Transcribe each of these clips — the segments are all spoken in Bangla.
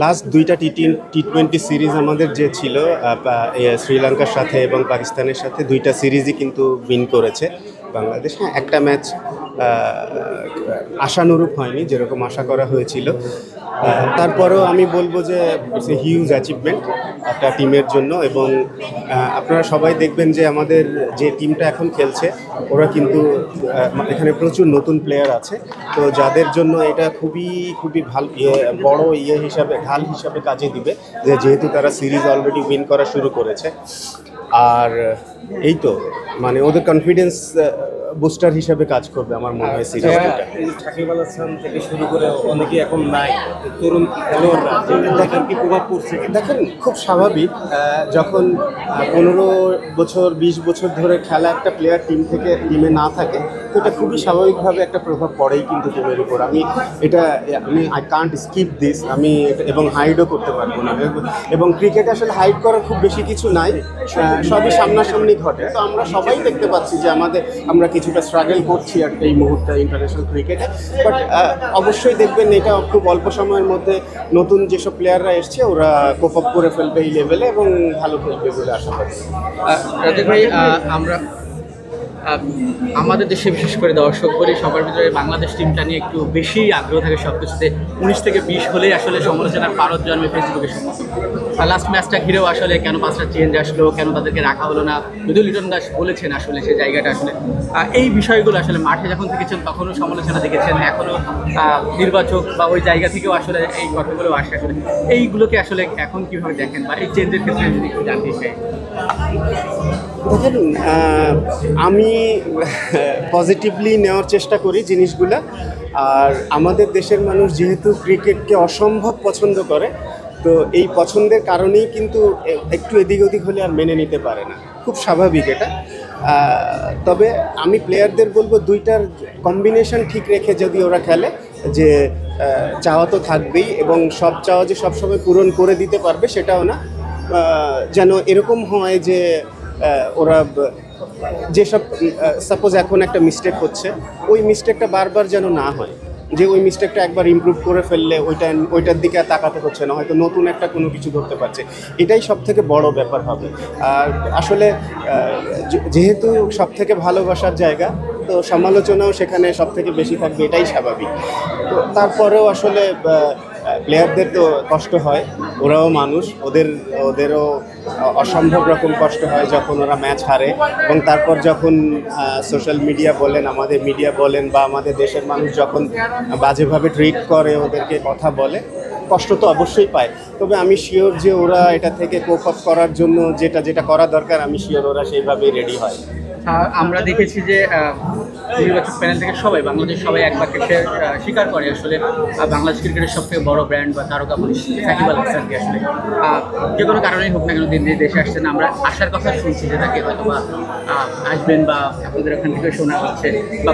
লাস্ট দুইটা টি20 সিরিজ আমাদের যে ছিল শ্রীলঙ্কার সাথে এবং পাকিস্তানের সাথে, দুইটা সিরিজই কিন্তু উইন করেছে বাংলাদেশ। হ্যাঁ, একটা ম্যাচ আশানুরূপ হয়নি, যেরকম আশা করা হয়েছিল। তারপরেও আমি বলবো যে ইটস এ হিউজ অ্যাচিভমেন্ট একটা টিমের জন্য। এবং আপনারা সবাই দেখবেন যে আমাদের যে টিমটা এখন খেলছে, ওরা কিন্তু এখানে প্রচুর নতুন প্লেয়ার আছে, তো যাদের জন্য এটা খুবই খুবই ভালো বড় হিসাবে ঢাল হিসাবে কাজে দিবে, যেহেতু তারা সিরিজ অলরেডি উইন করা শুরু করেছে। আর এই তো মানে ওদের কনফিডেন্স বুস্টার হিসেবে কাজ করবে আমার মনে হয় সিরিজটা। সাকিব আল হাসান থেকে শুরু করে অনেকে এখন নাই, তরুণ খেলোয়াড়রা দেখেন কি প্রভাব পড়ছে। দেখেন, খুব স্বাভাবিক, যখন 15 বছর 20 বছর ধরে খেলা একটা প্লেয়ার টিমে না থাকে, তো এটা খুবই স্বাভাবিকভাবে একটা প্রভাব পড়েই কিন্তু টিমের উপর। আমি আই কান্ট স্কিপ দিস, আমি এবং হাইডও করতে পারবো না। এবং ক্রিকেট আসলে হাইড করার খুব বেশি কিছু নাই, সবই সামনাসামনি ঘটে। তো আমরা সবাই দেখতে পাচ্ছি যে আমরা কিছুটা স্ট্রাগল করছি আর এই মুহূর্তে ইন্টারন্যাশনাল ক্রিকেটে। বাট অবশ্যই দেখবেন এটা খুব অল্প সময়ের মধ্যে নতুন যেসব প্লেয়াররা এসছে ওরা কোপ আপ করে ফেলবে এই লেভেলে এবং ভালো খেলবে বলে আশা করছি। রাজীব ভাই, আমরা আমাদের দেশে বিশেষ করে দর্শক বলি সবার ভিতরে বাংলাদেশ টিমটা নিয়ে একটু বেশি আগ্রহ থাকে। সব কিছুতে 19 থেকে 20 হলেই আসলে সমালোচনার পারদ জন্মে ফেসবুকে সমস্ত। লাস্ট ম্যাচটা ঘিরেও আসলে কেন 5টা চেঞ্জ আসলো, কেন তাদেরকে রাখা হলো না, যদিও লিটন দাস বলেছেন আসলে সে জায়গাটা আসলে এই বিষয়গুলো আসলে মাঠে যখন থেকেছেন তখনও সমালোচনা দেখেছেন, এখনও নির্বাচক বা ওই জায়গা থেকেও আসলে এই কথাগুলো আসে। আসলে এইগুলোকে আসলে এখন কীভাবে দেখেন বা এই চেঞ্জের ক্ষেত্রে যদি একটু জানতে চাই। দেখেন, আমি পজিটিভলি নেওয়ার চেষ্টা করি জিনিসগুলা। আর আমাদের দেশের মানুষ যেহেতু ক্রিকেটকে অসম্ভব পছন্দ করে, তো এই পছন্দের কারণেই কিন্তু একটু এদিক ওদিক হলে আর মেনে নিতে পারে না, খুব স্বাভাবিক এটা। তবে আমি প্লেয়ারদের বলবো দুইটার কম্বিনেশন ঠিক রেখে যদি ওরা খেলে, যে চাওয়া তো থাকবেই এবং সব চাওয়া যে সবসময় পূরণ করে দিতে পারবে সেটাও না, যেন এরকম হয় যে ওরা যেসব সাপোজ এখন একটা মিস্টেক হচ্ছে, ওই মিস্টেকটা বারবার যেন না হয়, যে ওই মিস্টেকটা একবার ইমপ্রুভ করে ফেললে ওইটার দিকে তাকাতে হচ্ছে না, হয়তো নতুন একটা কোনো কিছু ধরতে পারছে। এটাই সব থেকে বড় ব্যাপার হবে। আর আসলে যেহেতু সব থেকে ভালোবাসার জায়গা, তো সমালোচনাও সেখানে সব থেকে বেশি থাকবে, এটাই স্বাভাবিক। তো তারপরেও আসলে প্লেয়ারদের তো কষ্ট হয়, ওরাও মানুষ, ওদেরও অসম্ভব রকম কষ্ট হয় যখন ওরা ম্যাচ হারে। এবং তারপর যখন সোশ্যাল মিডিয়া বলেন, আমাদের মিডিয়া বলেন বা আমাদের দেশের মানুষ যখন বাজেভাবে ট্রিট করে, ওদেরকে কথা বলে, কষ্ট তো অবশ্যই পায়। তবে আমি শিওর যে ওরা এটা থেকে কোপ আপ করার জন্য যেটা করা দরকার, আমি শিওর ওরা সেইভাবেই রেডি হয়। আমরা দেখেছি যে নির্বাচক প্যানেল থেকে বাংলাদেশ সবাই এক বাক্যে স্বীকার করে আসলে বাংলাদেশ ক্রিকেটের সবথেকে বড় ব্র্যান্ড বা তারকা বলি সাকিব আল হাসানকে। আসলে যে কোনো কারণেই হোক না কেন দিন দিন দেশে আসছেন, আমরা আসার কথা শুনছি যে তাকে হয়তো বা আসবেন বা আপনাদের ওখান থেকে শোনা হচ্ছে, বা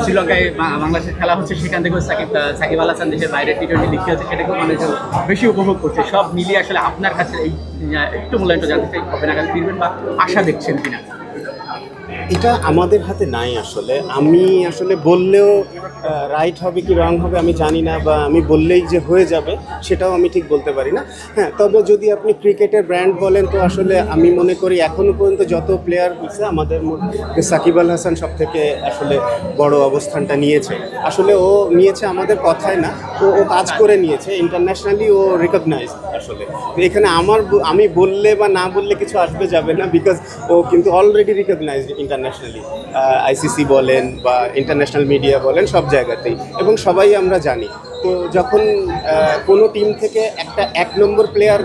শ্রীলঙ্কায় বাংলাদেশের খেলা হচ্ছে সেখান থেকেও সাকিব আল হাসান দেশের বাইরে টি20 লিখতে হচ্ছে, সেটাকেও মানুষজন বেশি উপভোগ করছে। সব মিলিয়ে আসলে আপনার কাছে এই একটু মূল্যায়নটা জানতে চাই, হবে না কাছে ফিরবেন বা আশা দেখছেন কিনা? এটা আমাদের হাতে নাই। আমি বললেও রাইট হবে কি রং হবে আমি জানি না, বা আমি বললেই যে হয়ে যাবে সেটাও আমি ঠিক বলতে পারি না। হ্যাঁ, তবে যদি আপনি ক্রিকেটের ব্র্যান্ড বলেন, তো আসলে আমি মনে করি এখনও পর্যন্ত যত প্লেয়ার হয়েছে আমাদের মধ্যে সাকিব আল হাসান সব থেকে আসলে বড় অবস্থানটা নিয়েছে। আসলে ও নিয়েছে আমাদের কথায় না, ও কাজ করে নিয়েছে, ইন্টারন্যাশনালি ও রিকগনাইজ। আসলে তো এখানে আমি বললে বা না বললে কিছু আসবে যাবে না, বিকজ ও কিন্তু অলরেডি রিকগনাইজড ইন্টারন্যাশনালি, আইসিসি বলেন বা ইন্টারন্যাশনাল মিডিয়া বলেন, সব জায়গাতেই, এবং সবাই আমরা জানি। তো যখন কোনো টিম থেকে একটা 1 নম্বর প্লেয়ার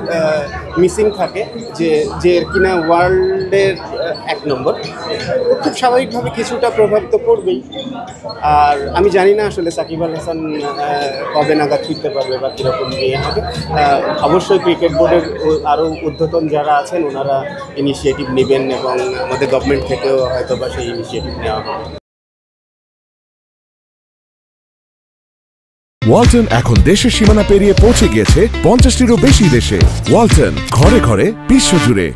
মিসিং থাকে, যে কিনা ওয়ার্ল্ডের 1 নম্বর, খুব স্বাভাবিকভাবে কিছুটা প্রভাব তো পড়বেই। আর আমি জানি না আসলে সাকিব আল হাসান কবে নাগাদ ফিরতে পারবে বা কীরকম ইয়ে হবে। অবশ্যই ক্রিকেট বোর্ডের আরও ঊর্ধ্বতন যারা আছেন ওনারা ইনিশিয়েটিভ নেবেন, এবং আমাদের গভর্নমেন্ট থেকেও হয়তো বা সেই ইনিশিয়েটিভ নেওয়া হবে। ওয়ালটন এখন দেশের সীমানা পেরিয়ে পৌঁছে গিয়েছে 50টিরও বেশি দেশে। ওয়ালটন, ঘরে ঘরে বিশ্বজুড়ে।